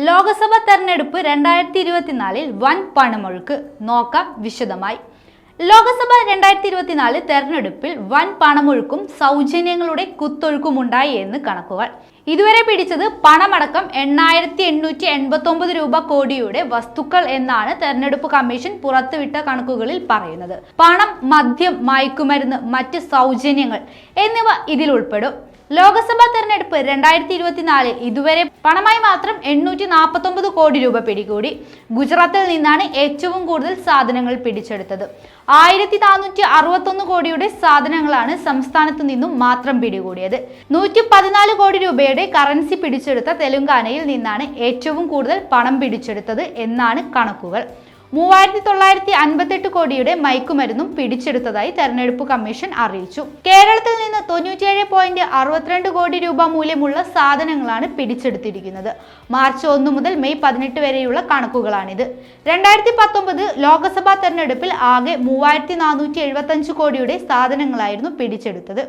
ലോക്സഭാ തെരഞ്ഞെടുപ്പ് 2024 വൻ പണമൊഴുക്ക് നോക്കാം വിശദമായി. ലോക്സഭ 2024 തെരഞ്ഞെടുപ്പിൽ വൻ പണമൊഴുക്കും സൗജന്യങ്ങളുടെ കുത്തൊഴുക്കുമുണ്ടായി എന്ന് കണക്കുകൾ. ഇതുവരെ പിടിച്ചത് പണമടക്കം 8889 രൂപ കോടിയുടെ വസ്തുക്കൾ എന്നാണ് തെരഞ്ഞെടുപ്പ് കമ്മീഷൻ പുറത്തുവിട്ട കണക്കുകളിൽ പറയുന്നത്. പണം, മദ്യം, മയക്കുമരുന്ന്, മറ്റ് സൗജന്യങ്ങൾ എന്നിവ ഇതിൽ ഉൾപ്പെടും. ലോക്സഭാ തെരഞ്ഞെടുപ്പ് 2024 ഇതുവരെ പണമായി മാത്രം 849 കോടി രൂപ പിടികൂടി. ഗുജറാത്തിൽ നിന്നാണ് ഏറ്റവും കൂടുതൽ സാധനങ്ങൾ പിടിച്ചെടുത്തത്. 1461 കോടിയുടെ സാധനങ്ങളാണ് സംസ്ഥാനത്തു നിന്നും മാത്രം പിടികൂടിയത്. 114 കോടി രൂപയുടെ കറൻസി പിടിച്ചെടുത്ത തെലങ്കാനയിൽ നിന്നാണ് ഏറ്റവും കൂടുതൽ പണം പിടിച്ചെടുത്തത് എന്നാണ് കണക്കുകൾ. 3958 കോടിയുടെ മയക്കുമരുന്നും പിടിച്ചെടുത്തതായി തെരഞ്ഞെടുപ്പ് കമ്മീഷൻ അറിയിച്ചു. കേരളത്തിൽ നിന്ന് 97.62 കോടി രൂപ മൂല്യമുള്ള സാധനങ്ങളാണ് പിടിച്ചെടുത്തിരിക്കുന്നത്. മാർച്ച് 1 മുതൽ മെയ് 18 വരെയുള്ള കണക്കുകളാണിത്. 2019 ലോക്സഭാ തെരഞ്ഞെടുപ്പിൽ ആകെ 3475 കോടിയുടെ സാധനങ്ങളായിരുന്നു പിടിച്ചെടുത്തത്.